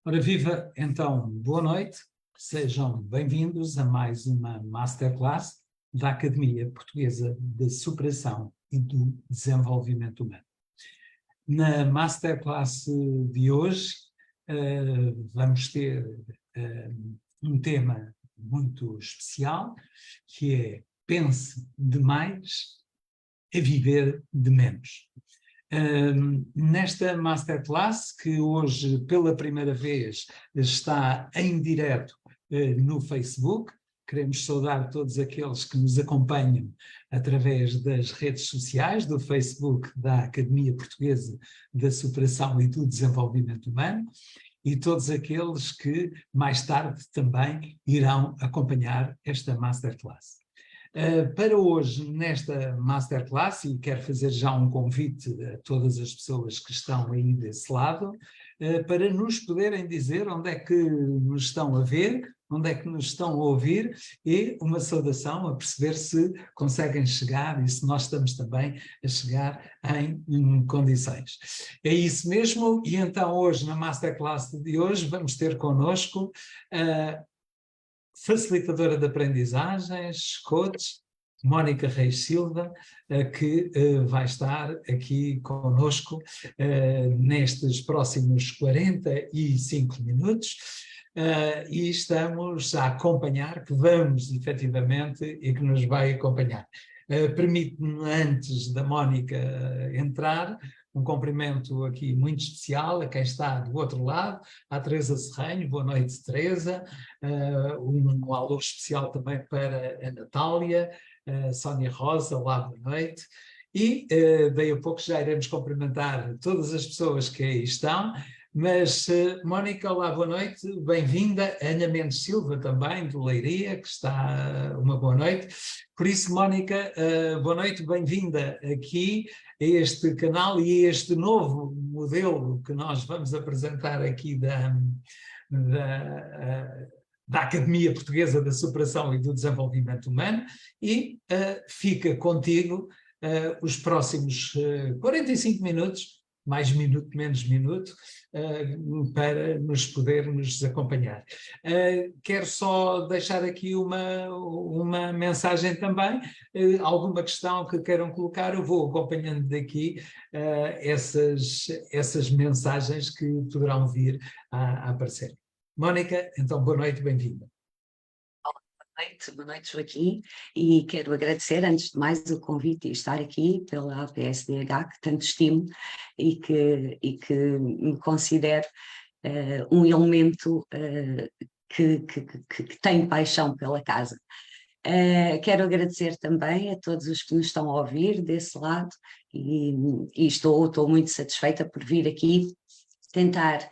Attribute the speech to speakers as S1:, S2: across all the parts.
S1: Ora viva, então, boa noite, sejam bem-vindos a mais uma Masterclass da Academia Portuguesa de Superação e do Desenvolvimento Humano. Na Masterclass de hoje vamos ter um tema muito especial, que é pense de mais a viver de menos. Nesta Masterclass, que hoje pela primeira vez está em direto no Facebook, queremos saudar todos aqueles que nos acompanham através das redes sociais, do Facebook da Academia Portuguesa da Superação e do Desenvolvimento Humano, e todos aqueles que mais tarde também irão acompanhar esta Masterclass. Para hoje, nesta Masterclass, e quero fazer já um convite a todas as pessoas que estão aí desse lado, para nos poderem dizer onde é que nos estão a ver, onde é que nos estão a ouvir, e uma saudação a perceber se conseguem chegar e se nós estamos também a chegar em condições. É isso mesmo, e então hoje, na Masterclass de hoje, vamos ter connosco facilitadora de aprendizagens, coach, Mónica Reis Silva, que vai estar aqui conosco nestes próximos 45 minutos. E estamos a acompanhar, que vamos efetivamente e que nos vai acompanhar. Permite-me, antes da Mónica entrar, um cumprimento aqui muito especial a quem está do outro lado, à Teresa Serranho. Boa noite, Teresa. Um alô especial também para a Natália, a Sónia Rosa, olá, boa noite. E daí a pouco já iremos cumprimentar todas as pessoas que aí estão. Mas, Mónica, olá, boa noite, bem-vinda. Ana Mendes Silva também, de Leiria, que está uma boa noite. Por isso, Mónica, boa noite, bem-vinda aqui a este canal e a este novo modelo que nós vamos apresentar aqui da Academia Portuguesa da Superação e do Desenvolvimento Humano, e fica contigo os próximos 45 minutos, mais minuto, menos minuto, para nos podermos acompanhar. Quero só deixar aqui uma mensagem também, alguma questão que queiram colocar, eu vou acompanhando daqui essas mensagens que poderão vir a aparecer. Mónica, então boa noite, bem-vinda.
S2: Boa noite, Joaquim, e quero agradecer, antes de mais, o convite e estar aqui pela APSDH, que tanto estimo e que me considero um elemento que tem paixão pela casa. Quero agradecer também a todos os que nos estão a ouvir desse lado e estou muito satisfeita por vir aqui tentar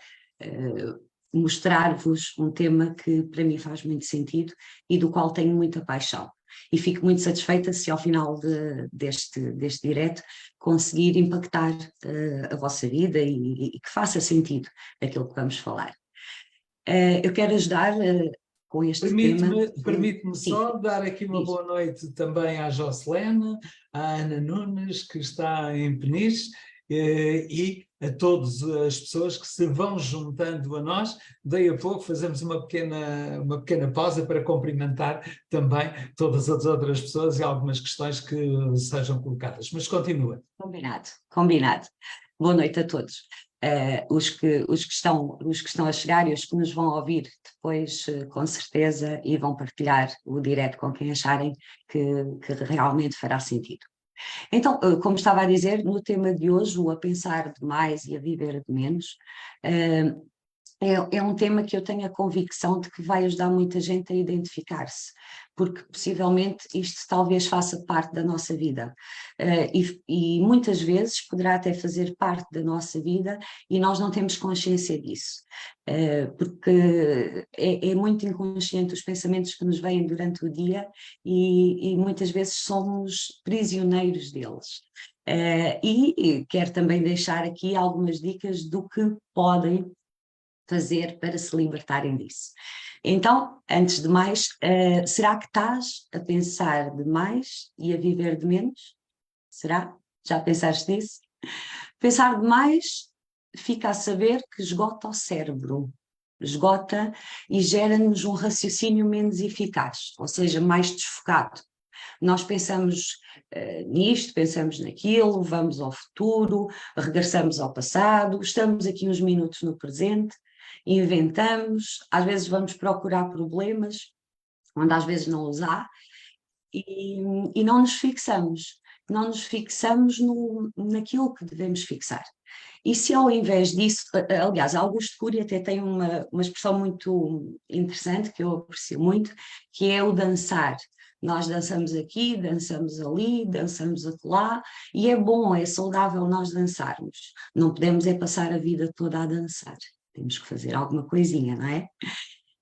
S2: mostrar-vos um tema que para mim faz muito sentido e do qual tenho muita paixão. E fico muito satisfeita se ao final deste direto conseguir impactar a vossa vida e que faça sentido aquilo que vamos falar. Eu quero ajudar com este tema.
S1: Permite-me só dar aqui uma boa noite também à Jocelene, à Ana Nunes, que está em Peniche, e a todas as pessoas que se vão juntando a nós. Daí a pouco fazemos uma pequena pausa para cumprimentar também todas as outras pessoas e algumas questões que sejam colocadas. Mas continua.
S2: Combinado. Boa noite a todos. Os que estão a chegar e os que nos vão ouvir depois, com certeza, e vão partilhar o direto com quem acharem que realmente fará sentido. Então, como estava a dizer, no tema de hoje, o a pensar de mais e a viver de menos, é um tema que eu tenho a convicção de que vai ajudar muita gente a identificar-se, porque possivelmente isto talvez faça parte da nossa vida e muitas vezes poderá até fazer parte da nossa vida e nós não temos consciência disso, porque é muito inconsciente os pensamentos que nos vêm durante o dia e muitas vezes somos prisioneiros deles. E quero também deixar aqui algumas dicas do que podem fazer para se libertarem disso. Então, antes de mais, será que estás a pensar demais e a viver de menos? Será? Já pensaste nisso? Pensar demais fica a saber que esgota o cérebro. esgota e gera-nos um raciocínio menos eficaz, ou seja, mais desfocado. Nós pensamos nisto, pensamos naquilo, vamos ao futuro, regressamos ao passado, estamos aqui uns minutos no presente, inventamos, às vezes vamos procurar problemas, onde às vezes não os há, e não nos fixamos. Não nos fixamos naquilo que devemos fixar. E se ao invés disso, aliás, Augusto Cury até tem uma expressão muito interessante, que eu aprecio muito, que é o dançar. Nós dançamos aqui, dançamos ali, dançamos acolá, e é bom, é saudável nós dançarmos. Não podemos é passar a vida toda a dançar. Temos que fazer alguma coisinha, não é?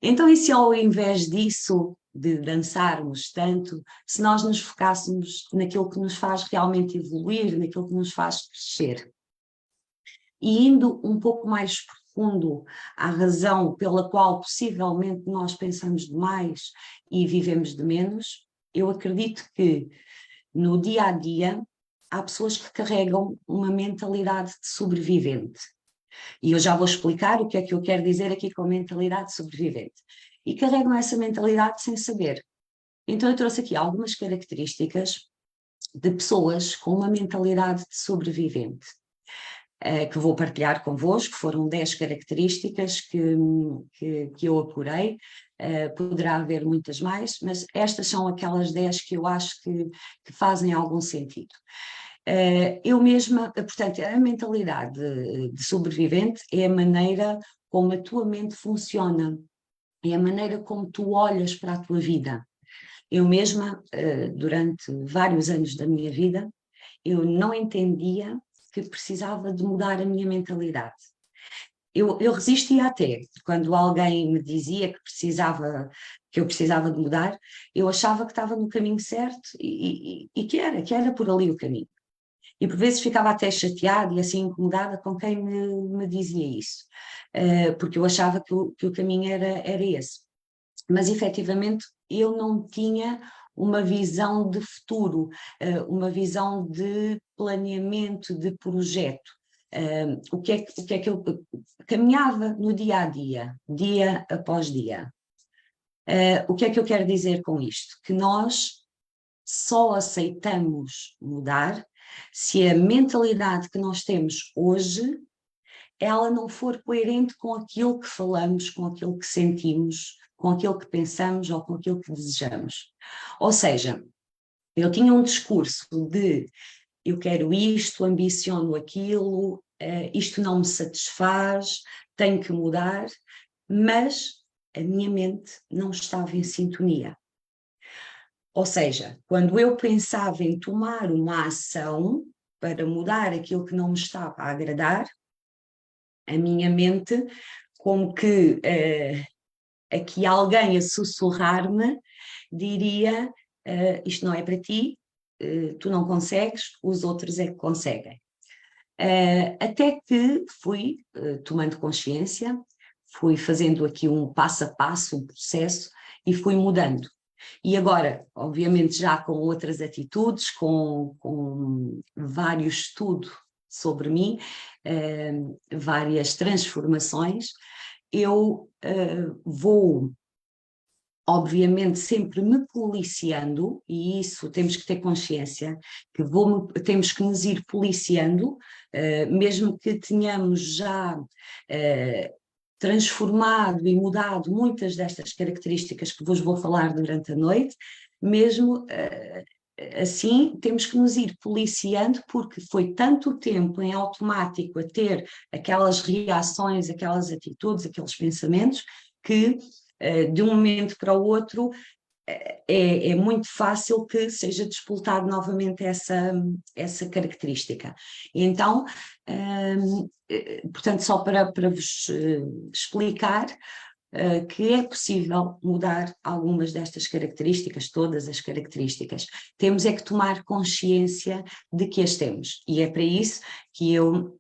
S2: Então, e se ao invés disso, de dançarmos tanto, se nós nos focássemos naquilo que nos faz realmente evoluir, naquilo que nos faz crescer? E indo um pouco mais profundo à razão pela qual possivelmente nós pensamos demais e vivemos de menos, eu acredito que no dia a dia há pessoas que carregam uma mentalidade de sobrevivente. E eu já vou explicar o que é que eu quero dizer aqui com mentalidade de sobrevivente. E carregam essa mentalidade sem saber. Então eu trouxe aqui algumas características de pessoas com uma mentalidade de sobrevivente, que vou partilhar convosco. Foram 10 características que eu apurei. Poderá haver muitas mais, mas estas são aquelas 10 que eu acho que fazem algum sentido. Eu mesma, portanto, a mentalidade de sobrevivente é a maneira como a tua mente funciona, é a maneira como tu olhas para a tua vida. Eu mesma, durante vários anos da minha vida, eu não entendia que precisava de mudar a minha mentalidade. Eu resistia até, quando alguém me dizia que eu precisava de mudar, eu achava que estava no caminho certo e que era por ali o caminho. E por vezes ficava até chateada e assim incomodada com quem me dizia isso, porque eu achava que o caminho era esse. Mas efetivamente eu não tinha uma visão de futuro, uma visão de planeamento, de projeto. O que é que eu caminhava no dia a dia após dia. O que é que eu quero dizer com isto? Que nós só aceitamos mudar se a mentalidade que nós temos hoje, ela não for coerente com aquilo que falamos, com aquilo que sentimos, com aquilo que pensamos ou com aquilo que desejamos. Ou seja, eu tinha um discurso de eu quero isto, ambiciono aquilo, isto não me satisfaz, tenho que mudar, mas a minha mente não estava em sintonia. Ou seja, quando eu pensava em tomar uma ação para mudar aquilo que não me estava a agradar, a minha mente, como que aqui alguém a sussurrar-me, diria, isto não é para ti, tu não consegues, os outros é que conseguem. Até que fui tomando consciência, fui fazendo aqui um passo a passo, um processo, e fui mudando. E agora, obviamente, já com outras atitudes, com vários estudos sobre mim, várias transformações, eu vou, obviamente, sempre me policiando, e isso temos que ter consciência, que temos que nos ir policiando, mesmo que tenhamos já transformado e mudado muitas destas características que vos vou falar durante a noite, mesmo assim temos que nos ir policiando, porque foi tanto tempo em automático a ter aquelas reações, aquelas atitudes, aqueles pensamentos, que de um momento para o outro é muito fácil que seja despoltado novamente essa característica. E então, portanto, só para vos explicar que é possível mudar algumas destas características, todas as características. Temos é que tomar consciência de que as temos. E é para isso que eu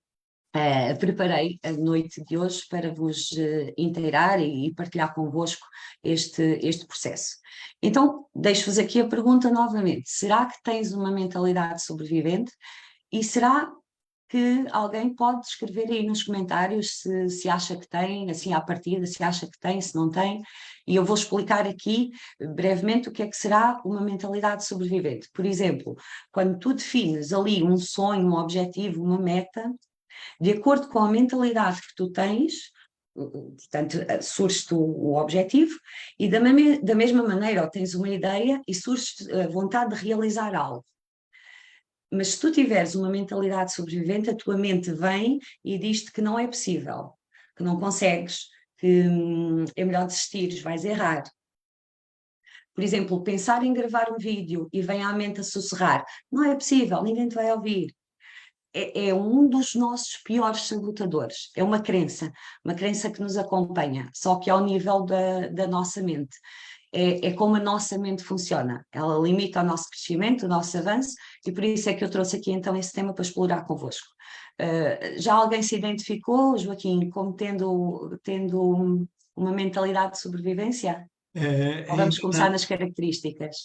S2: preparei a noite de hoje para vos inteirar e partilhar convosco este processo. Então, deixo-vos aqui a pergunta novamente. Será que tens uma mentalidade sobrevivente? E será que alguém pode escrever aí nos comentários se acha que tem, assim à partida, se acha que tem, se não tem, e eu vou explicar aqui brevemente o que é que será uma mentalidade sobrevivente. Por exemplo, quando tu defines ali um sonho, um objetivo, uma meta, de acordo com a mentalidade que tu tens, portanto, surge-te o objetivo e da mesma maneira, ou tens uma ideia e surge-te a vontade de realizar algo. Mas se tu tiveres uma mentalidade sobrevivente, a tua mente vem e diz-te que não é possível, que não consegues, que é melhor desistires, vais errar. Por exemplo, pensar em gravar um vídeo e vem à mente a sussurrar, não é possível, ninguém te vai ouvir. É um dos nossos piores sabotadores, é uma crença que nos acompanha, só que ao nível da nossa mente. É como a nossa mente funciona, ela limita o nosso crescimento, o nosso avanço, e por isso é que eu trouxe aqui então esse tema para explorar convosco. Já alguém se identificou, Joaquim, como tendo uma mentalidade de sobrevivência? Ou vamos
S1: Ainda
S2: começar
S1: não.
S2: nas características?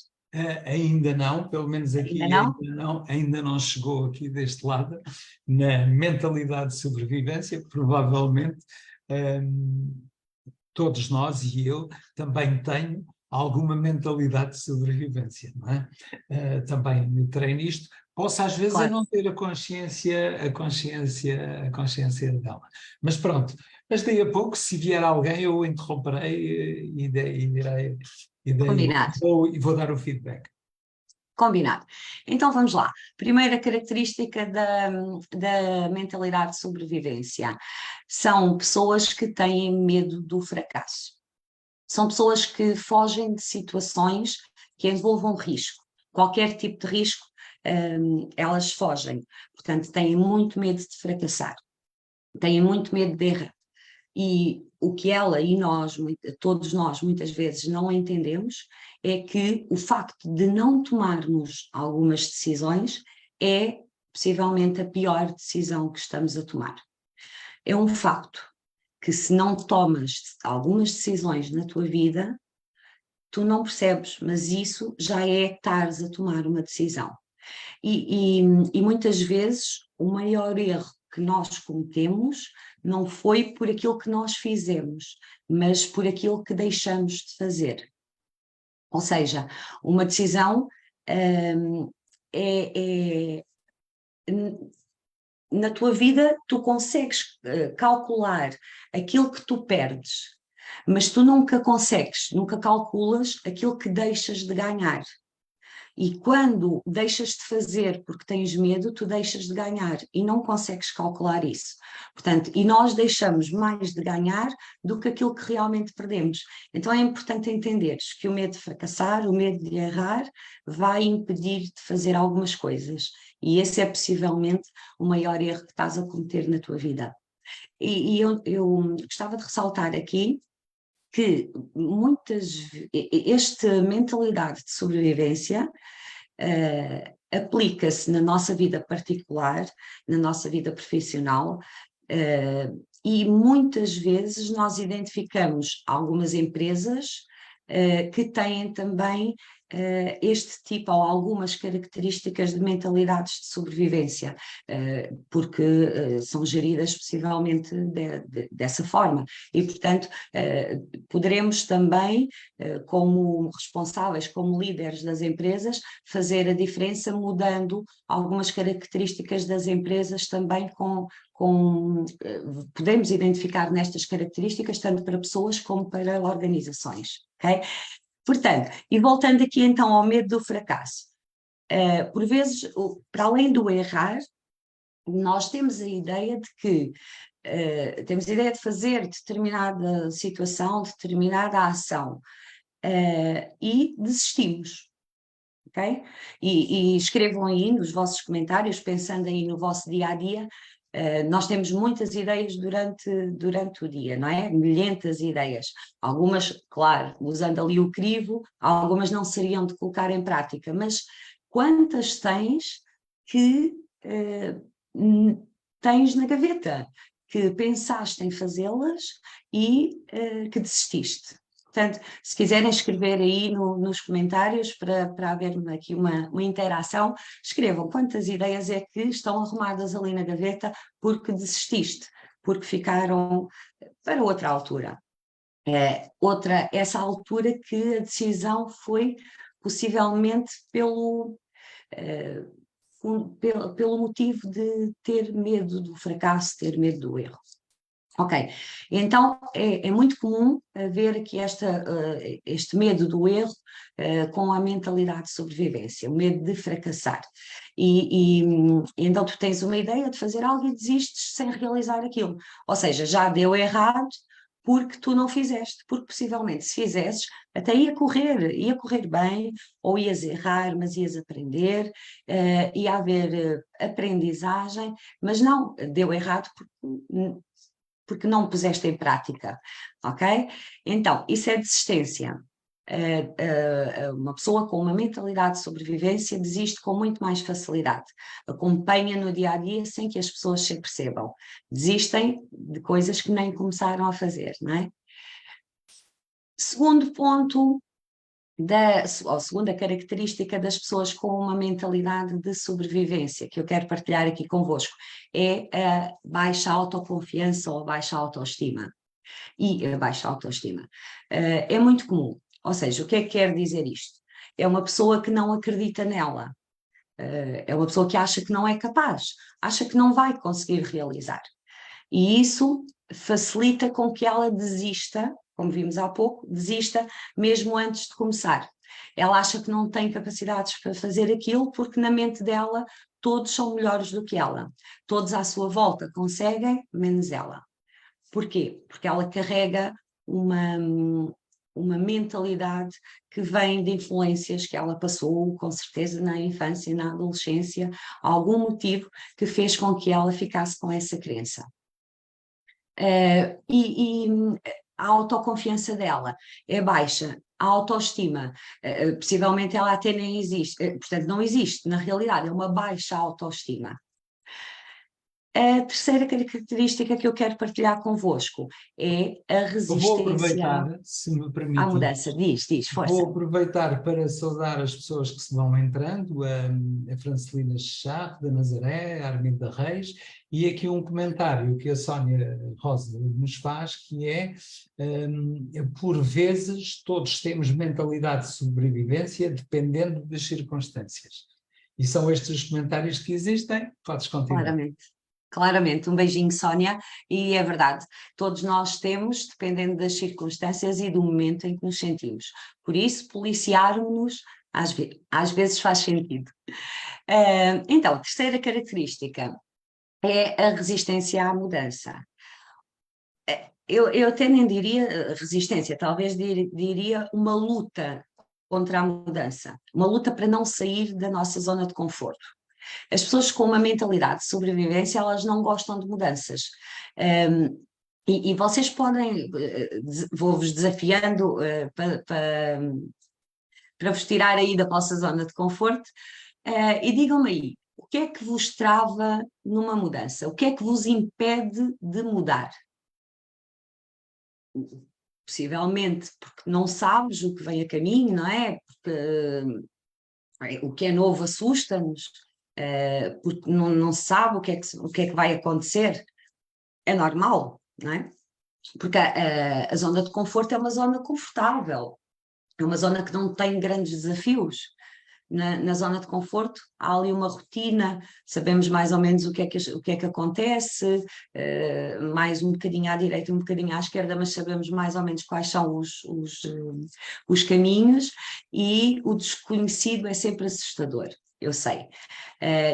S1: Ainda não, pelo menos
S2: Ainda
S1: aqui
S2: não?
S1: ainda não chegou aqui deste lado, na mentalidade de sobrevivência, provavelmente todos nós e eu também tenho alguma mentalidade de sobrevivência, não é? Também me treino nisto. Posso às vezes
S2: Claro.
S1: não ter a consciência dela. Mas pronto, mas daí a pouco, se vier alguém, eu interromperei
S2: Combinado.
S1: e vou dar o feedback.
S2: Combinado. Então vamos lá. Primeira característica da mentalidade de sobrevivência são pessoas que têm medo do fracasso. São pessoas que fogem de situações que envolvam risco. Qualquer tipo de risco, elas fogem. Portanto, têm muito medo de fracassar, têm muito medo de errar. E o que ela e nós, todos nós, muitas vezes não entendemos é que o facto de não tomarmos algumas decisões é possivelmente a pior decisão que estamos a tomar. É um facto que se não tomas algumas decisões na tua vida, tu não percebes, mas isso já é estares a tomar uma decisão. E muitas vezes o maior erro que nós cometemos não foi por aquilo que nós fizemos, mas por aquilo que deixamos de fazer. Ou seja, uma decisão é na tua vida tu consegues calcular aquilo que tu perdes, mas tu nunca calculas aquilo que deixas de ganhar. E quando deixas de fazer porque tens medo, tu deixas de ganhar e não consegues calcular isso. Portanto, e nós deixamos mais de ganhar do que aquilo que realmente perdemos. Então é importante entenderes que o medo de fracassar, o medo de errar, vai impedir de fazer algumas coisas. E esse é possivelmente o maior erro que estás a cometer na tua vida. E eu gostava de ressaltar aqui que esta mentalidade de sobrevivência aplica-se na nossa vida particular, na nossa vida profissional, e muitas vezes nós identificamos algumas empresas que têm também este tipo ou algumas características de mentalidades de sobrevivência, porque são geridas possivelmente dessa forma. E, portanto, poderemos também, como responsáveis, como líderes das empresas, fazer a diferença mudando algumas características das empresas também podemos identificar nestas características tanto para pessoas como para organizações, ok? Portanto, e voltando aqui então ao medo do fracasso, por vezes, para além do errar, nós temos a ideia de que temos a ideia de fazer determinada situação, determinada ação, e desistimos. Okay? E escrevam aí nos vossos comentários, pensando aí no vosso dia a dia. Nós temos muitas ideias durante o dia, não é? Milhentas ideias. Algumas, claro, usando ali o crivo, algumas não seriam de colocar em prática, mas quantas tens que tens na gaveta, que pensaste em fazê-las e que desististe? Portanto, se quiserem escrever aí nos comentários para haver aqui uma interação, escrevam quantas ideias é que estão arrumadas ali na gaveta porque desististe, porque ficaram para outra altura. Essa altura que a decisão foi possivelmente pelo motivo de ter medo do fracasso, ter medo do erro. Ok, então é muito comum haver aqui este medo do erro com a mentalidade de sobrevivência, o medo de fracassar. Então tu tens uma ideia de fazer algo e desistes sem realizar aquilo. Ou seja, já deu errado porque tu não fizeste, porque possivelmente se fizesses até ia correr bem, ou ias errar, mas ias aprender, ia haver aprendizagem, mas não, deu errado porque não puseste em prática, ok? Então, isso é desistência. Uma pessoa com uma mentalidade de sobrevivência desiste com muito mais facilidade, acompanha no dia a dia sem que as pessoas se percebam, desistem de coisas que nem começaram a fazer, não é? Segundo ponto, ou segunda característica das pessoas com uma mentalidade de sobrevivência, que eu quero partilhar aqui convosco, é a baixa autoconfiança ou a baixa autoestima. E a baixa autoestima. É muito comum. Ou seja, o que é que quer dizer isto? É uma pessoa que não acredita nela. É uma pessoa que acha que não é capaz, acha que não vai conseguir realizar. E isso facilita com que ela desista, como vimos há pouco, desista mesmo antes de começar. Ela acha que não tem capacidades para fazer aquilo porque na mente dela todos são melhores do que ela. Todos à sua volta conseguem, menos ela. Porquê? Porque ela carrega uma mentalidade que vem de influências que ela passou, com certeza, na infância e na adolescência, algum motivo que fez com que ela ficasse com essa crença. A autoconfiança dela é baixa, a autoestima, possivelmente ela até nem existe, portanto não existe, na realidade é uma baixa autoestima. A terceira característica que eu quero partilhar convosco é a resistência
S1: vou aproveitar, se me
S2: à
S1: permitem,
S2: mudança. Diz, força.
S1: vou aproveitar para saudar as pessoas que se vão entrando, a Francelina Chá, da Nazaré, a Arminda Reis, e aqui um comentário que a Sónia Rosa nos faz, que é, por vezes, todos temos mentalidade de sobrevivência dependendo das circunstâncias. E são estes os comentários que existem, podes continuar.
S2: Claramente, um beijinho, Sónia, e é verdade, todos nós temos, dependendo das circunstâncias e do momento em que nos sentimos. Por isso, policiarmos-nos às vezes faz sentido. Então, a terceira característica é a resistência à mudança. Eu até nem diria resistência, talvez diria uma luta contra a mudança, uma luta para não sair da nossa zona de conforto. As pessoas com uma mentalidade de sobrevivência, elas não gostam de mudanças. E vocês podem, vou-vos desafiando para vos tirar aí da vossa zona de conforto, e digam-me aí, o que é que vos trava numa mudança? O que é que vos impede de mudar? Possivelmente porque não sabes o que vem a caminho, não é? Porque o que é novo assusta-nos, porque não se sabe o que é que vai acontecer. É normal, não é? Porque a zona de conforto é uma zona confortável, é uma zona que não tem grandes desafios. Na zona de conforto há ali uma rotina, sabemos mais ou menos o que é que acontece, mais um bocadinho à direita, um bocadinho à esquerda, mas sabemos mais ou menos quais são os caminhos, e o desconhecido é sempre assustador, eu sei.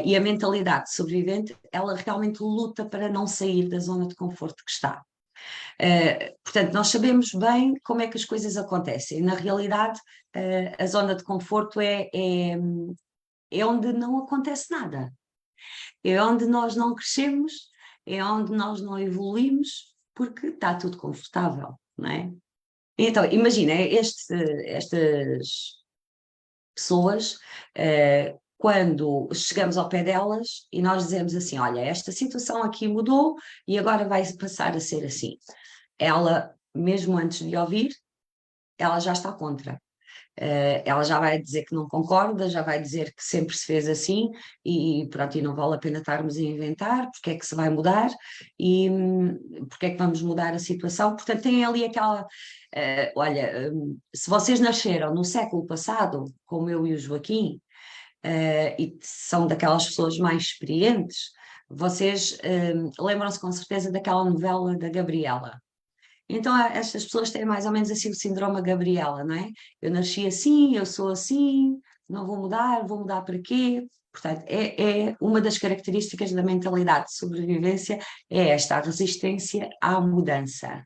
S2: E a mentalidade sobrevivente, ela realmente luta para não sair da zona de conforto que está. Portanto, nós sabemos bem como é que as coisas acontecem. Na realidade, a zona de conforto é onde não acontece nada. É onde nós não crescemos, é onde nós não evoluímos, porque está tudo confortável, não é? Então, imagina, estas pessoas, quando chegamos ao pé delas e nós dizemos assim, olha, esta situação aqui mudou e agora vai passar a ser assim. Ela, mesmo antes de ouvir, ela já está contra. Ela já vai dizer que não concorda, já vai dizer que sempre se fez assim e pronto, e não vale a pena estarmos a inventar, porque é que se vai mudar e porque é que vamos mudar a situação. Portanto, tem ali aquela, olha, se vocês nasceram no século passado, como eu e o Joaquim, e são daquelas pessoas mais experientes, vocês lembram-se com certeza daquela novela da Gabriela. Então, estas pessoas têm mais ou menos assim o síndrome Gabriela, não é? Eu nasci assim, eu sou assim, não vou mudar para quê? Portanto, é uma das características da mentalidade de sobrevivência, é esta, a resistência à mudança.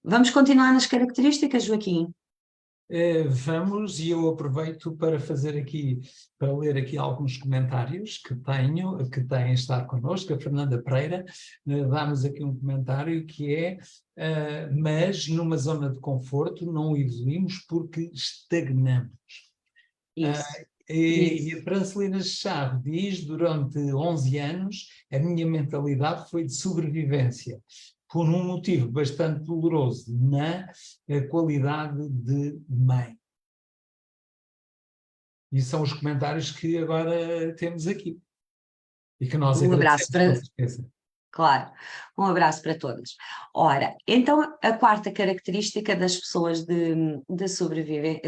S2: Vamos continuar nas características, Joaquim?
S1: Vamos, e eu aproveito para para ler aqui alguns comentários que têm estado connosco. A Fernanda Pereira dá-nos aqui um comentário que é, mas numa zona de conforto não evoluímos porque estagnamos.
S2: Isso,
S1: E
S2: isso.
S1: a Francelina Chave diz, durante 11 anos, a minha mentalidade foi de sobrevivência, por um motivo bastante doloroso, na qualidade de mãe. E são os comentários que agora temos aqui. E que nós
S2: Um abraço
S1: agradecemos, com
S2: para,
S1: certeza.
S2: claro, um abraço para todas. Ora, então a quarta característica das pessoas de sobrevivência,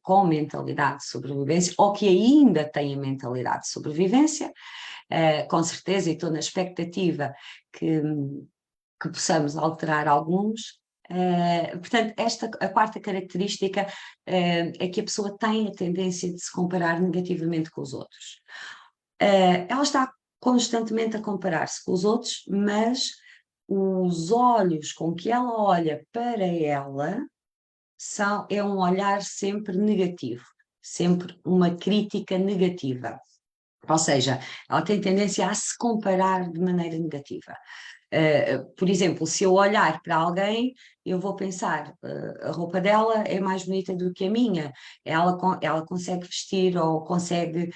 S2: com mentalidade de sobrevivência, ou que ainda têm a mentalidade de sobrevivência, com certeza, e estou na expectativa que possamos alterar alguns. Portanto, a quarta característica é que a pessoa tem a tendência de se comparar negativamente com os outros. Ela está constantemente a comparar-se com os outros, mas os olhos com que ela olha para ela é um olhar sempre negativo, sempre uma crítica negativa. Ou seja, ela tem tendência a se comparar de maneira negativa. Por exemplo, se eu olhar para alguém, eu vou pensar, a roupa dela é mais bonita do que a minha, ela consegue vestir ou consegue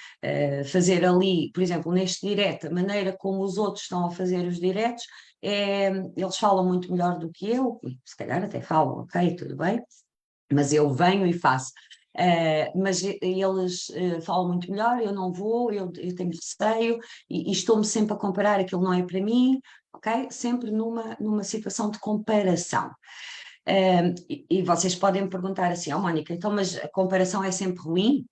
S2: fazer ali, por exemplo, neste direto, a maneira como os outros estão a fazer os diretos, eles falam muito melhor do que eu, se calhar até falam, ok, tudo bem, mas eu venho e faço. Mas eles falam muito melhor, eu não vou, eu tenho receio e estou-me sempre a comparar, aquilo não é para mim, ok? Sempre numa situação de comparação. E vocês podem me perguntar assim, Mónica, então mas a comparação é sempre ruim?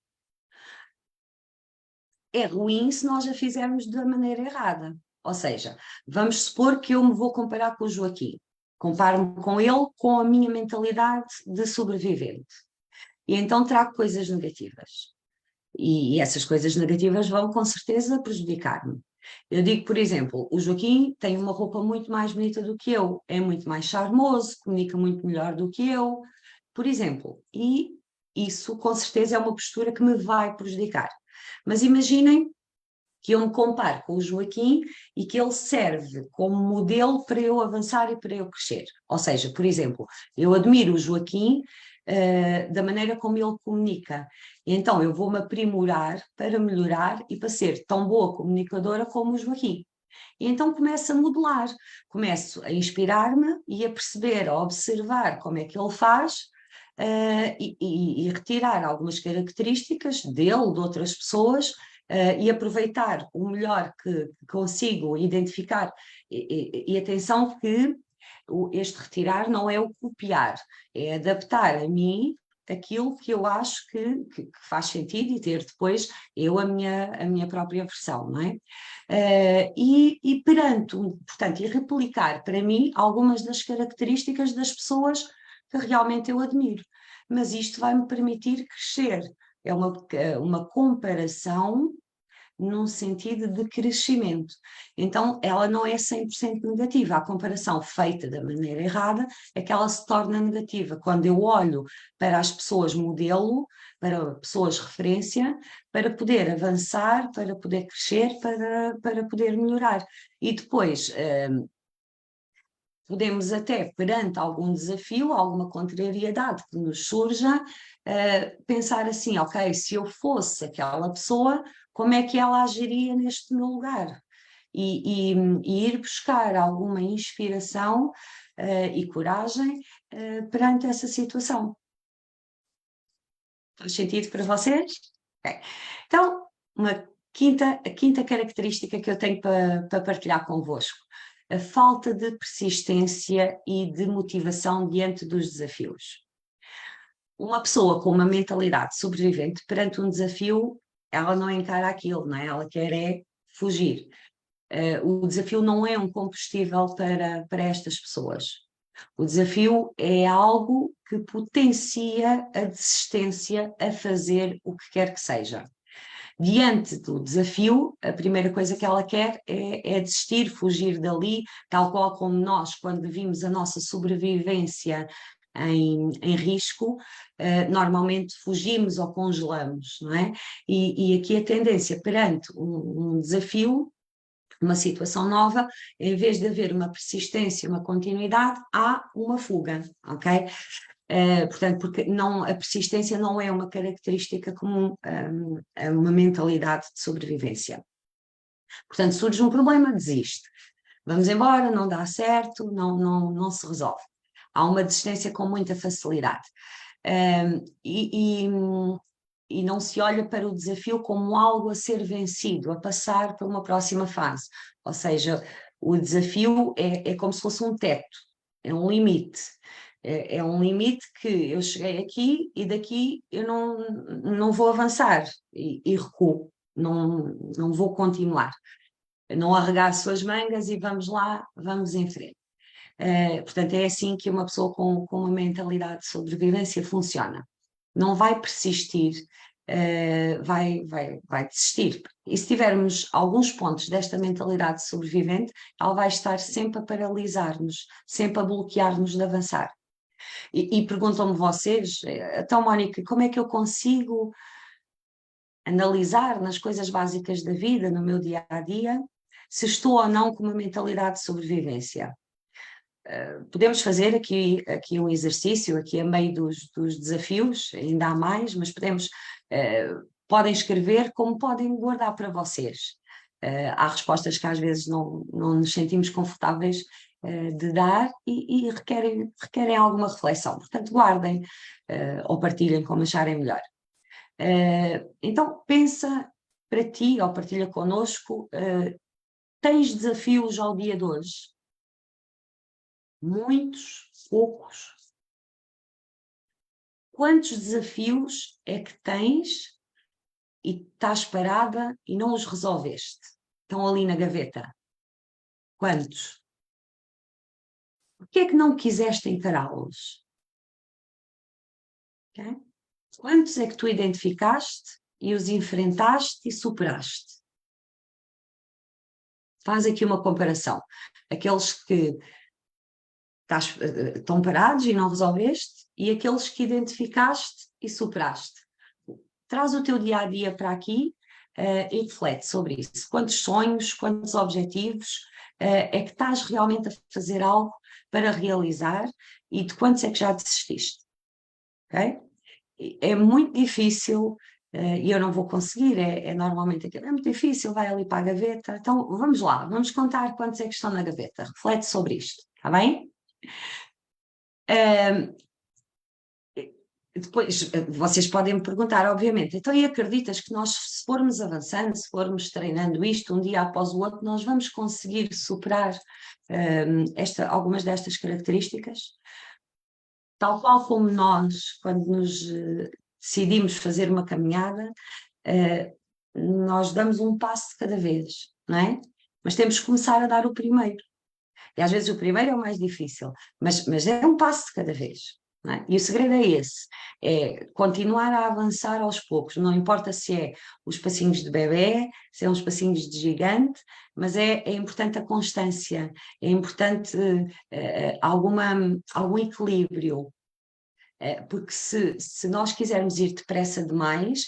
S2: É ruim se nós a fizermos da maneira errada. Ou seja, vamos supor que eu me vou comparar com o Joaquim. Comparo-me com ele com a minha mentalidade de sobrevivente. E então trago coisas negativas. E essas coisas negativas vão com certeza prejudicar-me. Eu digo, por exemplo, o Joaquim tem uma roupa muito mais bonita do que eu, é muito mais charmoso, comunica muito melhor do que eu, por exemplo. E isso com certeza é uma postura que me vai prejudicar. Mas imaginem que eu me comparo com o Joaquim e que ele serve como modelo para eu avançar e para eu crescer. Ou seja, por exemplo, eu admiro o Joaquim da maneira como ele comunica. Então eu vou-me aprimorar para melhorar e para ser tão boa comunicadora como o Joaquim. E então começo a modelar, começo a inspirar-me e a perceber, a observar como é que ele faz e retirar algumas características dele, de outras pessoas, e aproveitar o melhor que consigo identificar. E atenção que este retirar não é o copiar, é adaptar a mim aquilo que eu acho que faz sentido e ter depois eu a minha própria versão, não é? E perante, portanto, e replicar para mim algumas das características das pessoas que realmente eu admiro. Mas isto vai-me permitir crescer. É uma comparação num sentido de crescimento. Então, ela não é 100% negativa. A comparação feita da maneira errada é que ela se torna negativa. Quando eu olho para as pessoas modelo, para pessoas referência, para poder avançar, para poder crescer, para poder melhorar. E depois, podemos até, perante algum desafio, alguma contrariedade que nos surja, pensar assim, ok, se eu fosse aquela pessoa, como é que ela agiria neste meu lugar? e ir buscar alguma inspiração e coragem perante essa situação. Faz sentido para vocês? Okay. Então, a quinta característica que eu tenho para partilhar convosco: a falta de persistência e de motivação diante dos desafios. Uma pessoa com uma mentalidade sobrevivente perante um desafio, ela não encara aquilo, não é? Ela quer fugir. O desafio não é um combustível para estas pessoas. O desafio é algo que potencia a desistência a fazer o que quer que seja. Diante do desafio, a primeira coisa que ela quer é desistir, fugir dali, tal qual como nós, quando vimos a nossa sobrevivência em risco, normalmente fugimos ou congelamos, não é? E aqui a tendência perante um desafio, uma situação nova, em vez de haver uma persistência, uma continuidade, há uma fuga, ok? Portanto, porque a persistência não é uma característica comum a uma mentalidade de sobrevivência. Portanto, surge um problema, desiste. Vamos embora, não dá certo, não se resolve. Há uma desistência com muita facilidade. E não se olha para o desafio como algo a ser vencido, a passar para uma próxima fase. Ou seja, o desafio é como se fosse um teto, é um limite. É um limite que eu cheguei aqui e daqui eu não vou avançar e recuo, não vou continuar. Não arregaço as mangas e vamos lá, vamos em frente. Portanto, é assim que uma pessoa com uma mentalidade de sobrevivência funciona. Não vai persistir, vai desistir. E se tivermos alguns pontos desta mentalidade sobrevivente, ela vai estar sempre a paralisar-nos, sempre a bloquear-nos de avançar. E perguntam-me vocês, então, Mónica, como é que eu consigo analisar nas coisas básicas da vida, no meu dia-a-dia, se estou ou não com uma mentalidade de sobrevivência? Podemos fazer aqui um exercício, aqui a meio dos desafios, ainda há mais, mas podem escrever como podem guardar para vocês. Há respostas que às vezes não nos sentimos confortáveis de dar e requerem alguma reflexão. Portanto, guardem ou partilhem como acharem melhor. Então, pensa para ti ou partilha connosco, tens desafios ao dia de hoje? Muitos, poucos? Quantos desafios é que tens e estás parada e não os resolveste? Estão ali na gaveta. Quantos? Por que é que não quiseste encará-los? Okay? Quantos é que tu identificaste e os enfrentaste e superaste? Faz aqui uma comparação. Aqueles que estão parados e não resolveste e aqueles que identificaste e superaste. Traz o teu dia-a-dia para aqui e reflete sobre isso. Quantos sonhos, quantos objetivos é que estás realmente a fazer algo para realizar e de quantos é que já desististe? Okay? É muito difícil e eu não vou conseguir, normalmente aquilo, é muito difícil, vai ali para a gaveta. Então vamos lá, vamos contar quantos é que estão na gaveta. Reflete sobre isto, está bem? Depois, vocês podem me perguntar, obviamente, então e acreditas que nós, se formos avançando, se formos treinando isto um dia após o outro, nós vamos conseguir superar algumas destas características? Tal qual como nós, quando nos decidimos fazer uma caminhada, nós damos um passo de cada vez, não é? Mas temos que começar a dar o primeiro. E às vezes o primeiro é o mais difícil, mas é um passo de cada vez. Não é? E o segredo é esse, é continuar a avançar aos poucos, não importa se é os passinhos de bebê, se é uns passinhos de gigante, mas é importante a constância, é importante algum equilíbrio, porque se nós quisermos ir depressa demais,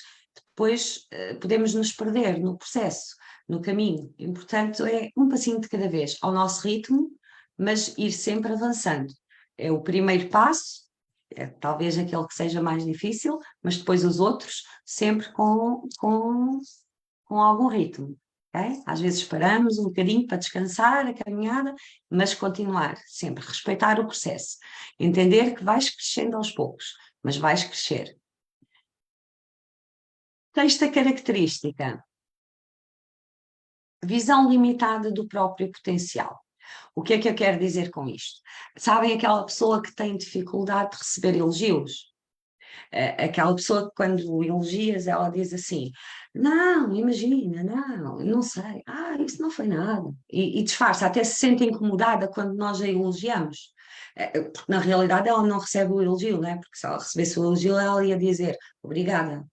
S2: depois podemos nos perder no processo, no caminho. E, portanto, é um passinho de cada vez, ao nosso ritmo, mas ir sempre avançando. É o primeiro passo, é talvez aquele que seja mais difícil, mas depois os outros sempre com algum ritmo. Okay? Às vezes paramos um bocadinho para descansar a caminhada, mas continuar sempre, respeitar o processo. Entender que vais crescendo aos poucos, mas vais crescer. Sexta característica, visão limitada do próprio potencial. O que é que eu quero dizer com isto? Sabem aquela pessoa que tem dificuldade de receber elogios? Aquela pessoa que quando elogias, ela diz assim, não, imagina, não sei, isso não foi nada. E disfarça, até se sente incomodada quando nós a elogiamos. Porque na realidade ela não recebe o elogio, né? Porque se ela recebesse o elogio, ela ia dizer, obrigada.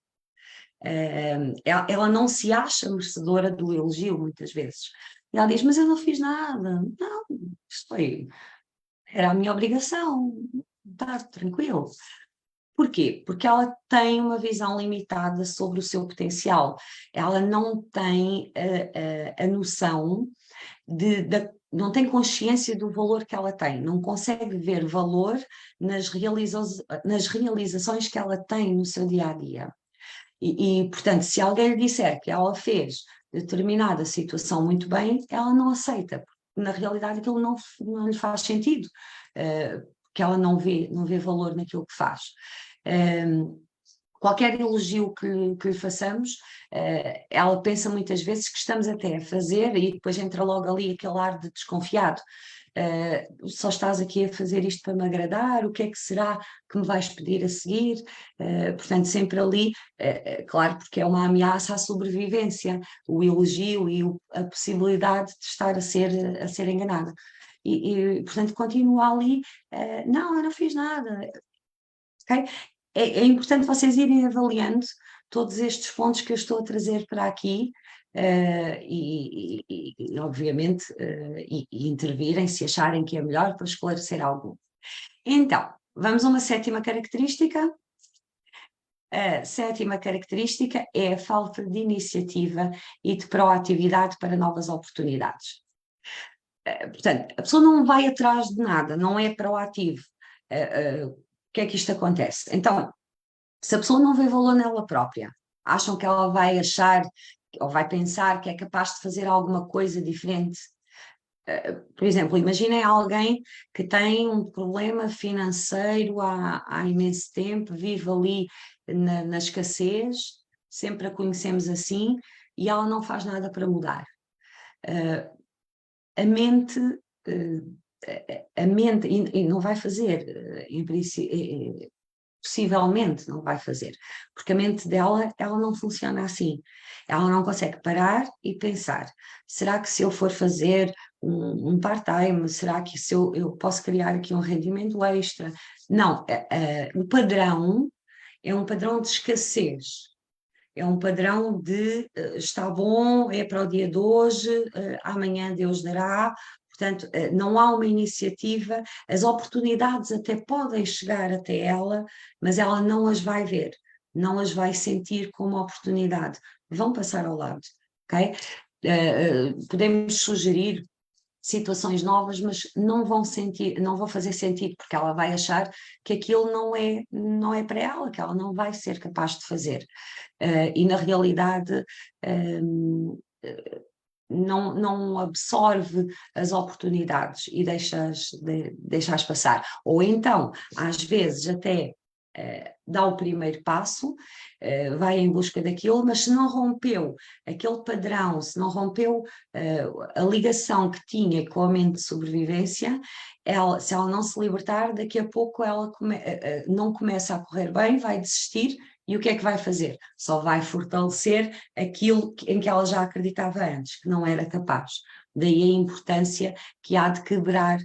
S2: Ela não se acha merecedora do elogio, muitas vezes. E ela diz, mas eu não fiz nada. Não, isto era a minha obrigação. Está tranquilo. Porquê? Porque ela tem uma visão limitada sobre o seu potencial. Ela não tem a noção não tem consciência do valor que ela tem, não consegue ver valor nas realizações que ela tem no seu dia a dia. Portanto, se alguém lhe disser que ela fez determinada situação muito bem, ela não aceita, porque na realidade aquilo não lhe faz sentido, que ela não vê valor naquilo que faz. Qualquer elogio que lhe façamos, ela pensa muitas vezes que estamos até a fazer e depois entra logo ali aquele ar de desconfiado. Só estás aqui a fazer isto para me agradar, o que é que será que me vais pedir a seguir? Portanto, sempre ali, claro, porque é uma ameaça à sobrevivência, o elogio e a possibilidade de estar a ser enganada. Portanto, continua ali, não, eu não fiz nada. Okay? É importante vocês irem avaliando todos estes pontos que eu estou a trazer para aqui obviamente, intervirem se acharem que é melhor para esclarecer algo. Então, vamos a uma sétima característica. A sétima característica é a falta de iniciativa e de proatividade para novas oportunidades. Portanto, a pessoa não vai atrás de nada, não é proativo. O que é que isto acontece? Então, se a pessoa não vê valor nela própria, acham que ela vai achar ou vai pensar que é capaz de fazer alguma coisa diferente. Por exemplo, imaginem alguém que tem um problema financeiro há imenso tempo, vive ali na escassez, sempre a conhecemos assim, e ela não faz nada para mudar. A mente, e não vai fazer, em princípio, possivelmente não vai fazer, porque a mente dela, ela não funciona assim. Ela não consegue parar e pensar, será que se eu for fazer um part-time, será que se eu posso criar aqui um rendimento extra? Não, o padrão é um padrão de escassez. É um padrão de está bom, é para o dia de hoje, amanhã Deus dará. Portanto, não há uma iniciativa, as oportunidades até podem chegar até ela, mas ela não as vai ver, não as vai sentir como oportunidade, vão passar ao lado, ok? Podemos sugerir situações novas, mas não vão fazer sentido, porque ela vai achar que aquilo não é para ela, que ela não vai ser capaz de fazer. E na realidade não absorve as oportunidades e deixa-as passar. Ou então, às vezes, até dá o primeiro passo, vai em busca daquilo, mas se não rompeu aquele padrão, se não rompeu a ligação que tinha com a mente de sobrevivência, se ela não se libertar, daqui a pouco ela não começa a correr bem, vai desistir. E o que é que vai fazer? Só vai fortalecer aquilo em que ela já acreditava antes, que não era capaz. Daí a importância que há de quebrar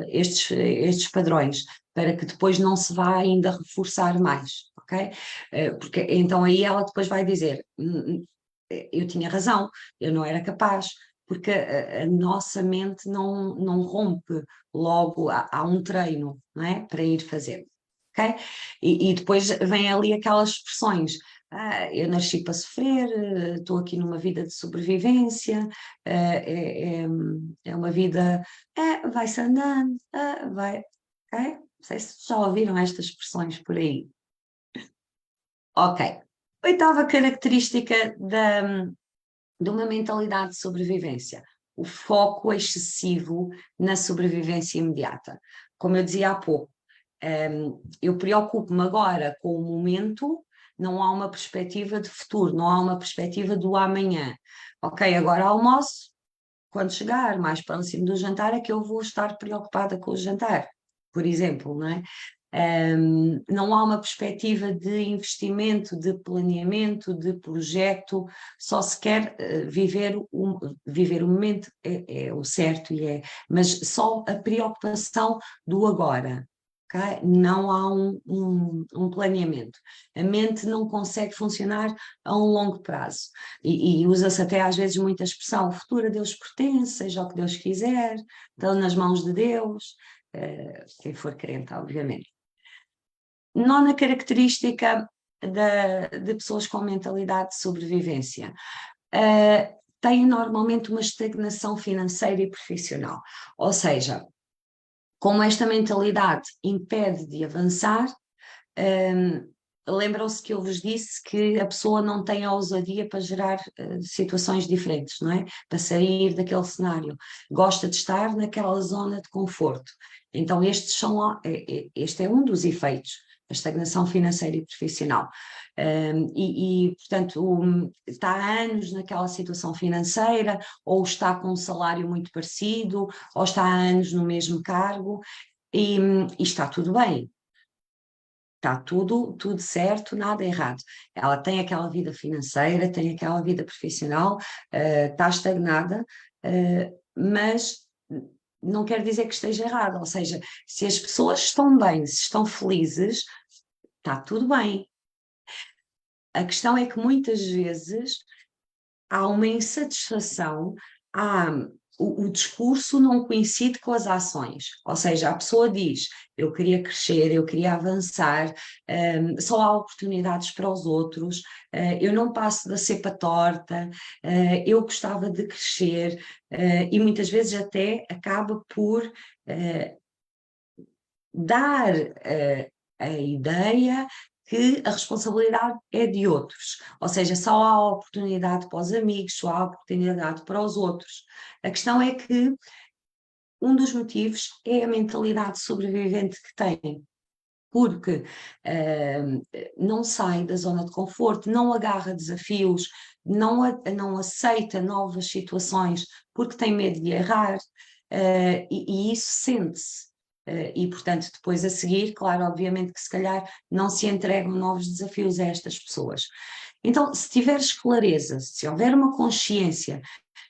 S2: estes padrões, para que depois não se vá ainda reforçar mais, ok? Porque então aí ela depois vai dizer, eu tinha razão, eu não era capaz, porque a nossa mente não rompe logo, há um treino, não é? Para ir fazer. Okay? E depois vem ali aquelas expressões, eu nasci para sofrer, estou aqui numa vida de sobrevivência, é uma vida, vai-se andando, vai, ok? Não sei se já ouviram estas expressões por aí. Ok. Oitava característica de uma mentalidade de sobrevivência, o foco excessivo na sobrevivência imediata. Como eu dizia há pouco, eu preocupo-me agora com o momento, não há uma perspectiva de futuro, não há uma perspectiva do amanhã. Ok, agora almoço, quando chegar mais próximo do jantar é que eu vou estar preocupada com o jantar, por exemplo, não é? Não há uma perspectiva de investimento, de planeamento, de projeto, só se quer viver o momento, é o certo, mas só a preocupação do agora. Okay? Não há um planeamento. A mente não consegue funcionar a um longo prazo. E usa-se até às vezes muita expressão: o futuro a Deus pertence, seja o que Deus quiser, estão nas mãos de Deus, quem for crente, obviamente. Nona característica de pessoas com mentalidade de sobrevivência. Têm normalmente uma estagnação financeira e profissional. Ou seja, como esta mentalidade impede de avançar, lembram-se que eu vos disse que a pessoa não tem a ousadia para gerar situações diferentes, não é? Para sair daquele cenário. Gosta de estar naquela zona de conforto. Então este é um dos efeitos, a estagnação financeira e profissional. Portanto, está há anos naquela situação financeira, ou está com um salário muito parecido, ou está há anos no mesmo cargo, e está tudo bem. Está tudo certo, nada errado. Ela tem aquela vida financeira, tem aquela vida profissional, está estagnada, mas não quer dizer que esteja errada. Ou seja, se as pessoas estão bem, se estão felizes, está tudo bem. A questão é que muitas vezes há uma insatisfação, o discurso não coincide com as ações, ou seja, a pessoa diz: eu queria crescer, eu queria avançar, só há oportunidades para os outros, eu não passo da cepa torta, eu gostava de crescer, e muitas vezes até acaba por dar a ideia que a responsabilidade é de outros, ou seja, só há oportunidade para os amigos, só há oportunidade para os outros. A questão é que um dos motivos é a mentalidade sobrevivente que tem, porque não sai da zona de conforto, não agarra desafios, não aceita novas situações porque tem medo de errar, e isso sente-se. E, portanto, depois a seguir, claro, obviamente que se calhar não se entregam novos desafios a estas pessoas. Então, se tiveres clareza, se houver uma consciência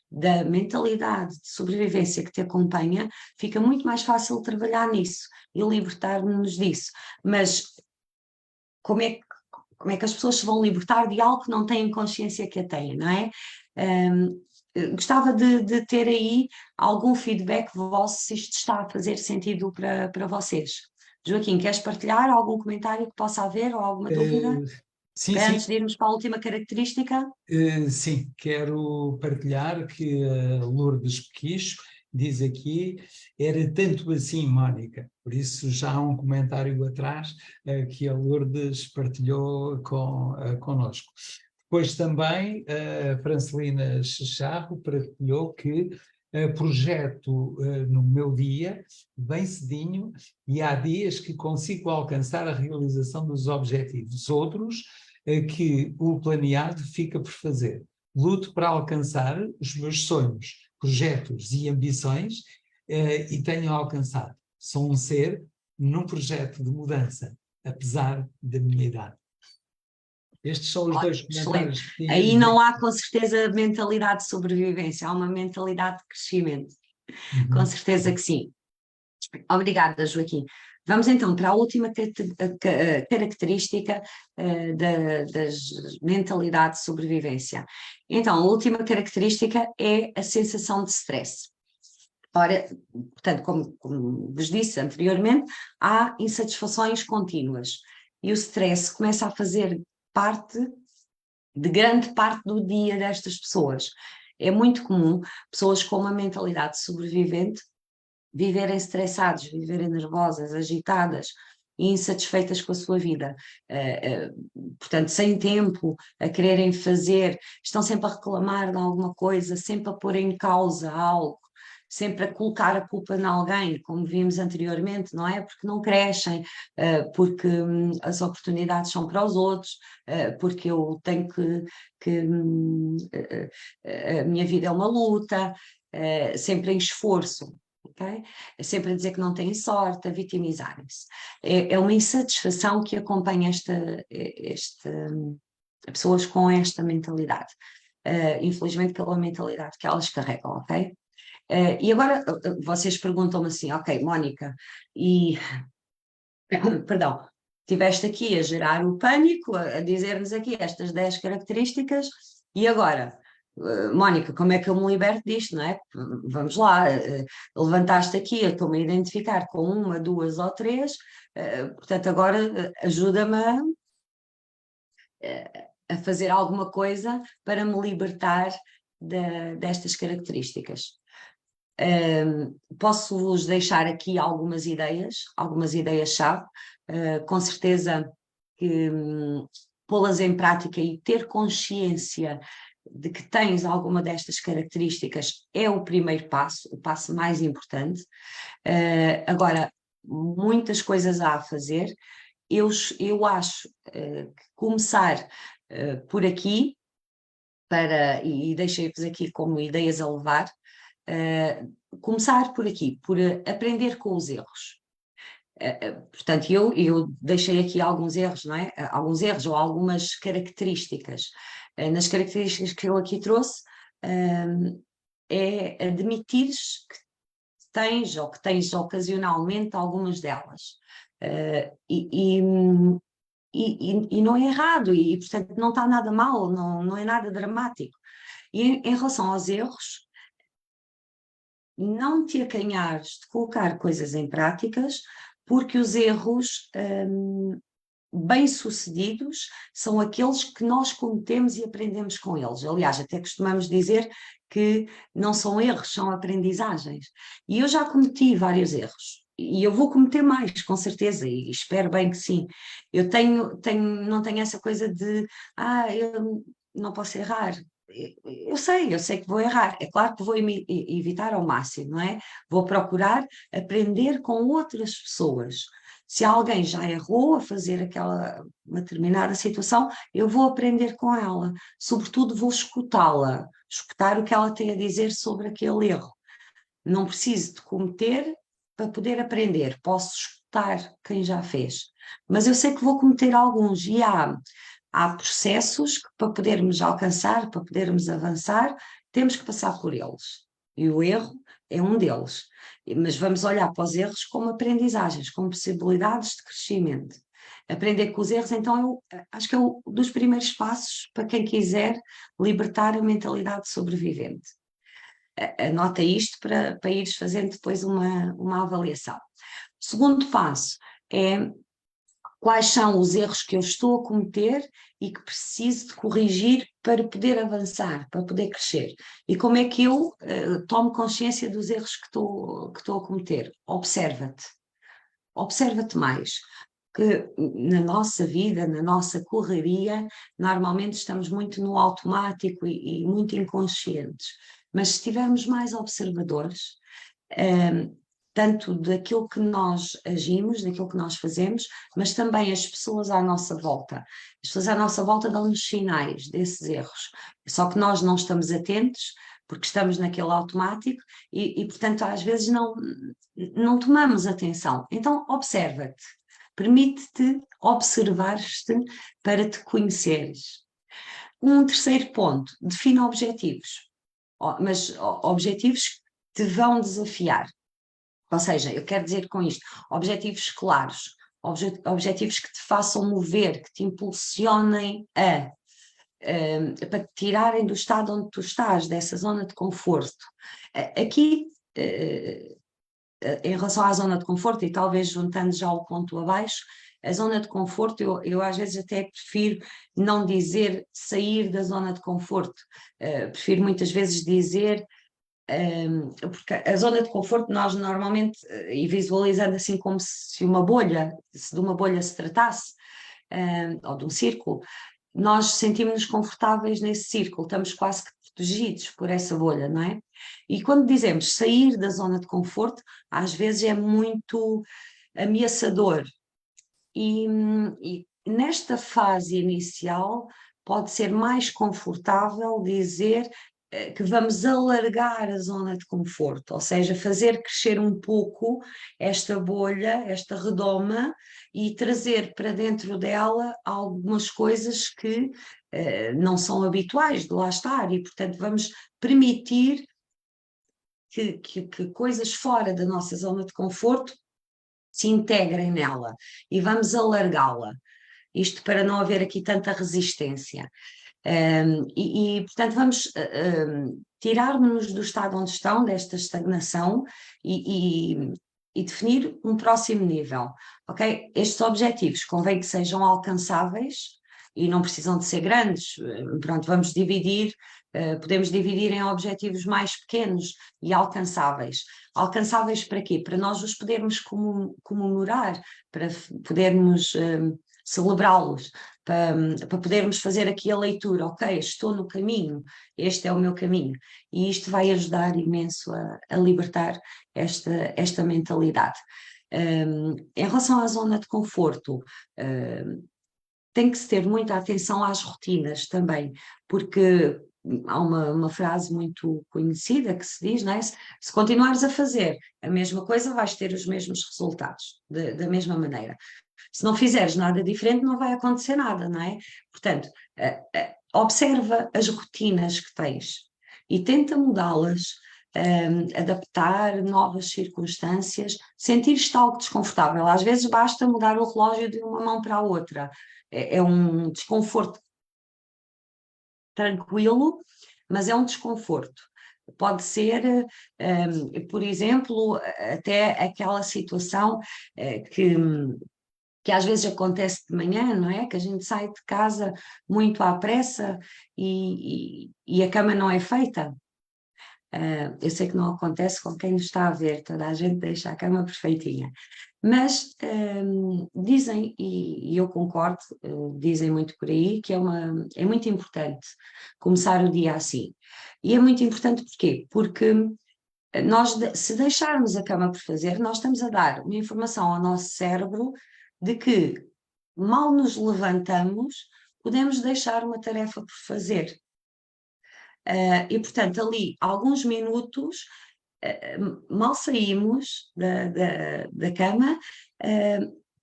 S2: da mentalidade de sobrevivência que te acompanha, fica muito mais fácil trabalhar nisso e libertar-nos disso. Mas como é que as pessoas se vão libertar de algo que não têm consciência que a têm, não é? Gostava de ter aí algum feedback vosso, se isto está a fazer sentido para vocês. Joaquim, queres partilhar algum comentário que possa haver ou alguma dúvida?
S1: Sim,
S2: Antes de irmos para a última característica?
S1: Sim, quero partilhar que a Lourdes Pequicho diz aqui: era tanto assim, Mónica. Por isso já há um comentário atrás que a Lourdes partilhou connosco. Depois também a Francelina Chicharro partilhou que projeto no meu dia, bem cedinho, e há dias que consigo alcançar a realização dos objetivos. Outros que o planeado fica por fazer. Luto para alcançar os meus sonhos, projetos e ambições e tenho alcançado. Sou um ser num projeto de mudança, apesar da minha idade. Estes são os dois comentários que tinha.
S2: Aí não há, com certeza, mentalidade de sobrevivência, há uma mentalidade de crescimento. Com certeza que sim. Obrigada, Joaquim. Vamos então para a última característica das mentalidades de sobrevivência. Então, a última característica é a sensação de stress. Ora, portanto, como vos disse anteriormente, há insatisfações contínuas e o stress começa a fazer parte de grande parte do dia destas pessoas. É muito comum pessoas com uma mentalidade sobrevivente viverem estressados, viverem nervosas, agitadas, e insatisfeitas com a sua vida. Portanto, sem tempo, a quererem fazer, estão sempre a reclamar de alguma coisa, sempre a pôr em causa algo, sempre a colocar a culpa em alguém, como vimos anteriormente, não é? Porque não crescem, porque as oportunidades são para os outros, porque eu tenho a minha vida é uma luta, sempre em esforço. Okay? Sempre a dizer que não têm sorte, a vitimizarem-se. É uma insatisfação que acompanha pessoas com esta mentalidade. Infelizmente, pela mentalidade que elas carregam, ok? E agora vocês perguntam-me assim, ok, Mónica, e perdão, estiveste aqui a gerar o pânico, a dizer-nos aqui estas 10 características, e agora, Mónica, como é que eu me liberto disto, não é? Vamos lá, levantaste aqui, eu estou-me a identificar com 1, 2 ou 3, portanto agora ajuda-me a fazer alguma coisa para me libertar destas características. Posso-vos deixar aqui algumas ideias-chave, com certeza que pô-las em prática e ter consciência de que tens alguma destas características é o primeiro passo, o passo mais importante. Agora, muitas coisas há a fazer. Eu acho que começar por aqui, e deixei-vos aqui como ideias a levar, começar por aqui, por aprender com os erros. Portanto, eu deixei aqui alguns erros, não é? Alguns erros ou algumas características. Nas características que eu aqui trouxe, é admitires que tens ou que tens ocasionalmente algumas delas. E não é errado, e portanto não está nada mal, não é nada dramático. E em relação aos erros, não te acanhares de colocar coisas em práticas, porque os erros bem-sucedidos são aqueles que nós cometemos e aprendemos com eles. Aliás, até costumamos dizer que não são erros, são aprendizagens. E eu já cometi vários erros. E eu vou cometer mais, com certeza, e espero bem que sim. Eu não tenho essa coisa de, eu não posso errar. Eu sei que vou errar. É claro que vou evitar ao máximo, não é? Vou procurar aprender com outras pessoas. Se alguém já errou a fazer uma determinada situação, eu vou aprender com ela. Sobretudo vou escutá-la, escutar o que ela tem a dizer sobre aquele erro. Não preciso de cometer para poder aprender. Posso escutar quem já fez. Mas eu sei que vou cometer alguns e há processos que para podermos alcançar, para podermos avançar, temos que passar por eles. E o erro é um deles. Mas vamos olhar para os erros como aprendizagens, como possibilidades de crescimento. Aprender com os erros, então, eu acho que é um dos primeiros passos para quem quiser libertar a mentalidade sobrevivente. Anota isto para ires fazendo depois uma avaliação. O segundo passo é quais são os erros que eu estou a cometer e que preciso de corrigir para poder avançar, para poder crescer. E como é que eu tomo consciência dos erros que estou a cometer? Observa-te. Observa-te mais. Que na nossa vida, na nossa correria, normalmente estamos muito no automático e muito inconscientes. Mas se estivermos mais observadores, tanto daquilo que nós agimos, daquilo que nós fazemos, mas também as pessoas à nossa volta. As pessoas à nossa volta dão-nos sinais desses erros, só que nós não estamos atentos, porque estamos naquele automático e portanto, às vezes não tomamos atenção. Então, observa-te, permite-te observar-te para te conheceres. Um terceiro ponto, define objetivos, mas objetivos que te vão desafiar. Ou seja, eu quero dizer com isto, objetivos claros, objetivos que te façam mover, que te impulsionem para te tirarem do estado onde tu estás, dessa zona de conforto. Aqui, em relação à zona de conforto, e talvez juntando já o ponto abaixo, a zona de conforto, eu às vezes até prefiro não dizer sair da zona de conforto, prefiro muitas vezes dizer Porque a zona de conforto nós normalmente, e visualizando assim como se uma bolha, se de uma bolha se tratasse, ou de um círculo, nós sentimos-nos confortáveis nesse círculo, estamos quase que protegidos por essa bolha, não é? E quando dizemos sair da zona de conforto, às vezes é muito ameaçador. E nesta fase inicial pode ser mais confortável dizer que vamos alargar a zona de conforto, ou seja, fazer crescer um pouco esta bolha, esta redoma, e trazer para dentro dela algumas coisas que não são habituais de lá estar, e portanto vamos permitir que coisas fora da nossa zona de conforto se integrem nela e vamos alargá-la. Isto para não haver aqui tanta resistência. Portanto, vamos tirar-nos do estado onde estão, desta estagnação, e definir um próximo nível. Ok? Estes objetivos convém que sejam alcançáveis e não precisam de ser grandes. Pronto, vamos dividir. Podemos dividir em objetivos mais pequenos e alcançáveis. Alcançáveis para quê? Para nós os podermos comemorar, para podermos celebrá-los, para podermos fazer aqui a leitura, ok, estou no caminho, este é o meu caminho, e isto vai ajudar imenso a libertar esta mentalidade. Em relação à zona de conforto, tem que se ter muita atenção às rotinas também, porque há uma frase muito conhecida que se diz, não é? Se continuares a fazer a mesma coisa, vais ter os mesmos resultados, da mesma maneira. Se não fizeres nada diferente, não vai acontecer nada, não é? Portanto, observa as rotinas que tens e tenta mudá-las, adaptar novas circunstâncias, sentir-te algo desconfortável. Às vezes basta mudar o relógio de uma mão para a outra. É um desconforto tranquilo, mas é um desconforto. Pode ser, por exemplo, até aquela situação que às vezes acontece de manhã, não é? Que a gente sai de casa muito à pressa e a cama não é feita. Eu sei que não acontece com quem nos está a ver, toda a gente deixa a cama perfeitinha. Mas dizem, e eu concordo, dizem muito por aí, que é muito importante começar o dia assim. E é muito importante porquê? Porque nós, se deixarmos a cama por fazer, nós estamos a dar uma informação ao nosso cérebro de que mal nos levantamos, podemos deixar uma tarefa por fazer. E, portanto, ali, alguns minutos, mal saímos da cama,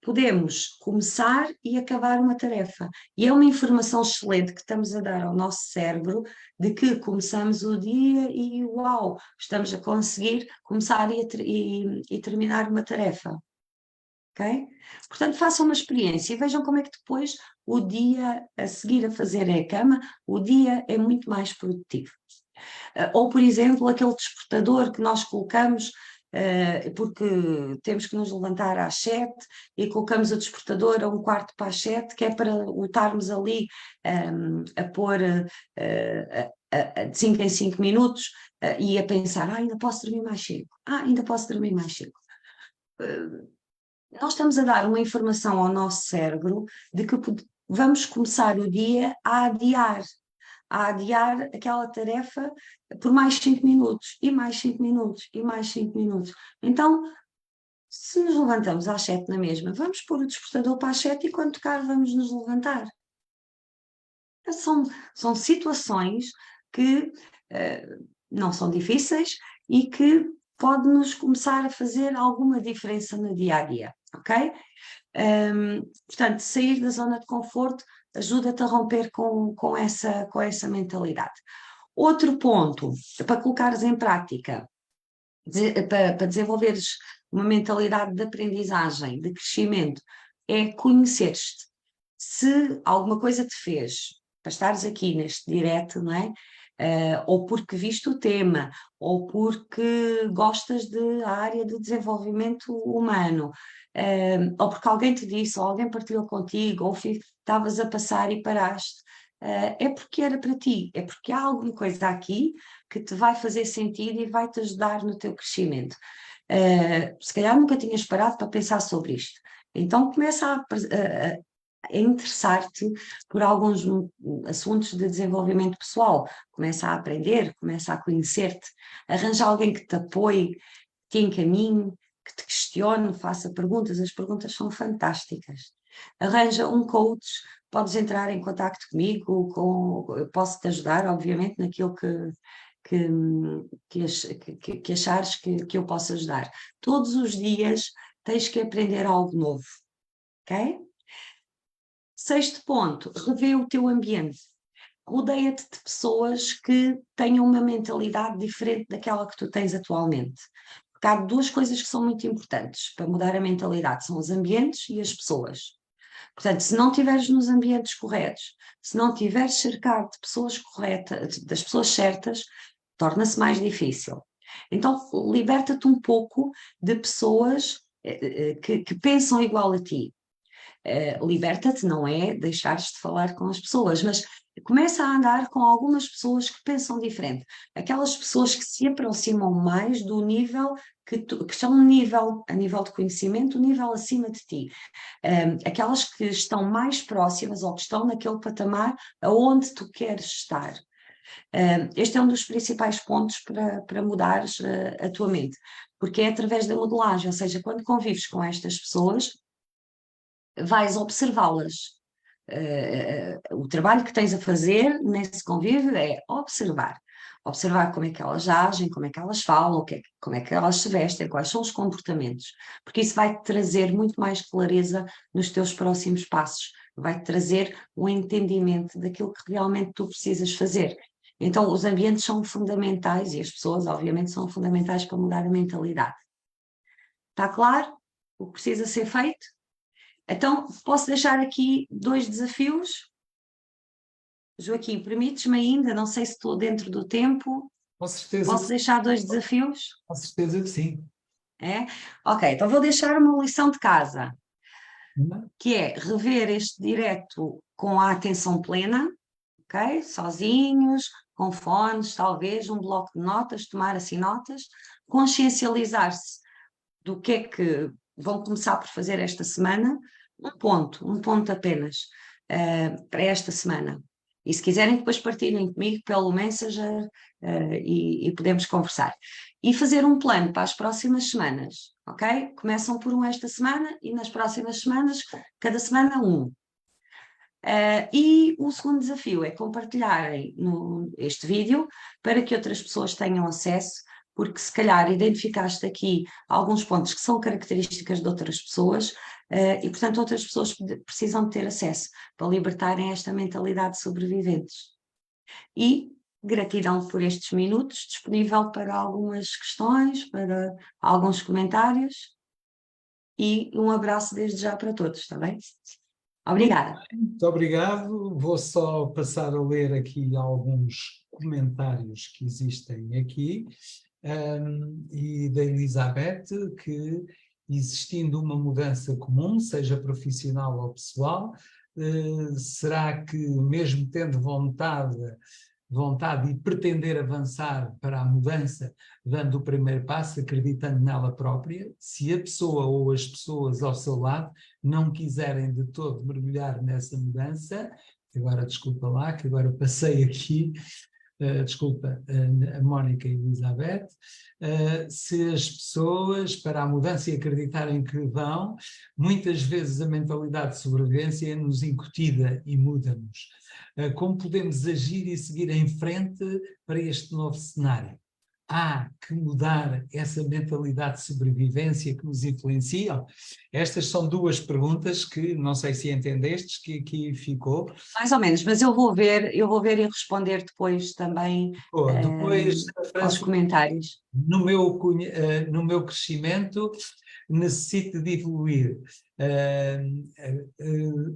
S2: podemos começar e acabar uma tarefa. E é uma informação excelente que estamos a dar ao nosso cérebro de que começamos o dia e, uau, estamos a conseguir começar e terminar uma tarefa. Okay? Portanto, façam uma experiência e vejam como é que depois o dia a seguir a fazer a cama, o dia é muito mais produtivo. Ou, por exemplo, aquele despertador que nós colocamos porque temos que nos levantar às 7 e colocamos o despertador a 6:15, que é para estarmos ali a pôr de 5 em 5 minutos e a pensar, ainda posso dormir mais cedo, ainda posso dormir mais cedo. Nós estamos a dar uma informação ao nosso cérebro de que vamos começar o dia a adiar aquela tarefa por mais 5 minutos, e mais 5 minutos, e mais 5 minutos. Então, se nos levantamos às 7 na mesma, vamos pôr o despertador para as 7 e quando tocar vamos nos levantar. São situações que não são difíceis e que pode-nos começar a fazer alguma diferença no dia-a-dia, ok? Portanto, sair da zona de conforto ajuda-te a romper com essa mentalidade. Outro ponto, para colocares em prática, para desenvolveres uma mentalidade de aprendizagem, de crescimento, é conhecer-te. Se alguma coisa te fez para estares aqui neste direto, não é? Ou porque viste o tema, ou porque gostas da área de desenvolvimento humano, ou porque alguém te disse, ou alguém partilhou contigo, ou estavas a passar e paraste. é porque era para ti, é porque há alguma coisa aqui que te vai fazer sentido e vai te ajudar no teu crescimento. Se calhar nunca tinhas parado para pensar sobre isto. Então começa a interessar-te por alguns assuntos de desenvolvimento pessoal, começa a aprender, começa a conhecer-te, arranja alguém que te apoie, que te encaminhe, que te questione, faça perguntas, as perguntas são fantásticas. Arranja um coach, podes entrar em contacto comigo, eu posso te ajudar, obviamente, naquilo que achares que eu posso ajudar. Todos os dias tens que aprender algo novo, ok? Sexto ponto, revê o teu ambiente. Rodeia-te de pessoas que tenham uma mentalidade diferente daquela que tu tens atualmente. Porque há duas coisas que são muito importantes para mudar a mentalidade, são os ambientes e as pessoas. Portanto, se não estiveres nos ambientes corretos, se não estiveres cercado de pessoas corretas, das pessoas certas, torna-se mais difícil. Então, liberta-te um pouco de pessoas que pensam igual a ti. Liberta-te, não é deixares de falar com as pessoas, mas começa a andar com algumas pessoas que pensam diferente. Aquelas pessoas que se aproximam mais do nível que estão a nível de conhecimento, um nível acima de ti. Aquelas que estão mais próximas ou que estão naquele patamar aonde tu queres estar. Este é um dos principais pontos para mudares a tua mente, porque é através da modelagem, ou seja, quando convives com estas pessoas, vais observá-las. O trabalho que tens a fazer nesse convívio é observar. Observar como é que elas agem, como é que elas falam, como é que elas se vestem, quais são os comportamentos, porque isso vai-te trazer muito mais clareza nos teus próximos passos, vai-te trazer um entendimento daquilo que realmente tu precisas fazer. Então, os ambientes são fundamentais e as pessoas, obviamente, são fundamentais para mudar a mentalidade. Está claro o que precisa ser feito? Então, posso deixar aqui 2 desafios. Joaquim, permites-me ainda? Não sei se estou dentro do tempo.
S1: Com certeza
S2: Posso deixar 2 desafios?
S1: com certeza que sim.
S2: É? Ok, então vou deixar uma lição de casa,
S1: Uhum.
S2: que é rever este direto com a atenção plena, ok? Sozinhos, com fones, talvez, um bloco de notas, tomar assim notas, consciencializar-se do que é que vão começar por fazer esta semana, um ponto apenas, para esta semana. E se quiserem, depois partilhem comigo pelo Messenger e podemos conversar. E fazer um plano para as próximas semanas, ok? Começam por um esta semana e nas próximas semanas, cada semana um. E o segundo desafio é compartilharem este vídeo para que outras pessoas tenham acesso, porque se calhar identificaste aqui alguns pontos que são características de outras pessoas e, portanto, outras pessoas precisam de ter acesso para libertarem esta mentalidade de sobreviventes. E gratidão por estes minutos, disponível para algumas questões, para alguns comentários e um abraço desde já para todos, está bem? Obrigada.
S1: Muito obrigado. Vou só passar a ler aqui alguns comentários que existem aqui. E da Elizabeth, que existindo uma mudança comum, seja profissional ou pessoal, será que mesmo tendo vontade e pretender avançar para a mudança, dando o primeiro passo, acreditando nela própria, se a pessoa ou as pessoas ao seu lado não quiserem de todo mergulhar nessa mudança, agora desculpa lá, que agora passei aqui, desculpa, a Mónica e a Elizabeth, se as pessoas, para a mudança e acreditarem que vão, muitas vezes a mentalidade de sobrevivência é-nos incutida e muda-nos. Como podemos agir e seguir em frente para este novo cenário? Há que mudar essa mentalidade de sobrevivência que nos influencia? Estas são 2 perguntas que não sei se entendestes, que aqui ficou.
S2: Mais ou menos, mas eu vou ver e responder depois também
S1: Depois,
S2: aos comentários.
S1: no meu crescimento, necessito de evoluir,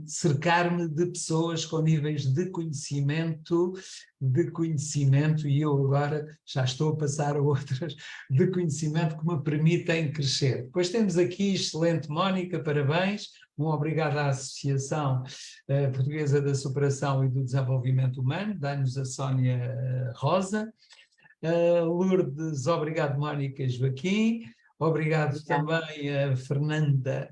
S1: cercar-me de pessoas com níveis de conhecimento, e eu agora já estou a passar a outras, de conhecimento que me permitem crescer. Depois temos aqui, excelente Mónica, parabéns, um obrigado à Associação Portuguesa da Superação e do Desenvolvimento Humano, dá-nos a Sónia Rosa. Lourdes, obrigado Mónica e Joaquim. Obrigado também a Fernanda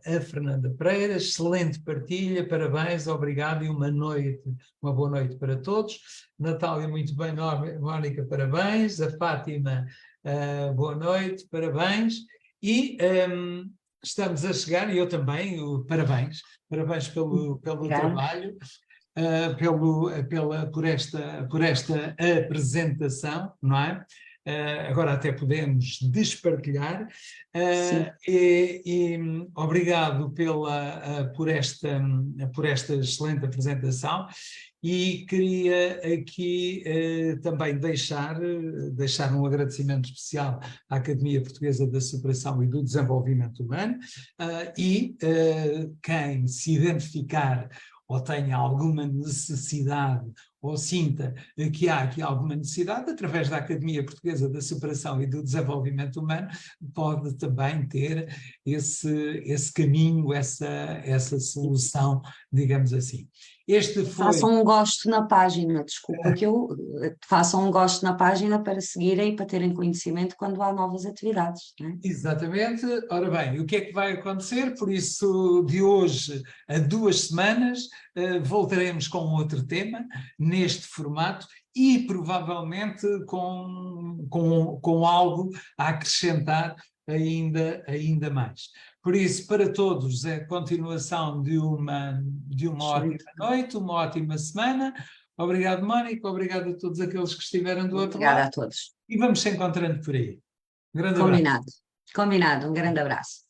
S1: Pereira, excelente partilha, parabéns, obrigado e uma boa noite para todos. Natália, muito bem, Mónica, parabéns. A Fátima, boa noite, parabéns. E estamos a chegar, e eu também, parabéns pelo trabalho, por esta apresentação, não é? Agora até podemos despartilhar, e obrigado por esta excelente apresentação, e queria aqui também deixar um agradecimento especial à Academia Portuguesa da Superação e do Desenvolvimento Humano, e quem se identificar ou tenha alguma necessidade, ou sinta que há aqui alguma necessidade, através da Academia Portuguesa da Superação e do Desenvolvimento Humano, pode também ter esse caminho, essa solução, digamos assim.
S2: Façam um gosto na página, desculpa façam um gosto na página para seguirem e para terem conhecimento quando há novas atividades. Não é?
S1: Exatamente. Ora bem, o que é que vai acontecer? Por isso, de hoje a 2 semanas, voltaremos com outro tema, neste formato, e provavelmente com algo a acrescentar ainda mais. Por isso, para todos, a continuação de uma ótima noite, uma ótima semana. Obrigado, Mónica, obrigado a todos aqueles que estiveram do outro lado.
S2: Obrigada a todos.
S1: E vamos se encontrando por aí. Um grande abraço.
S2: Combinado, um grande abraço.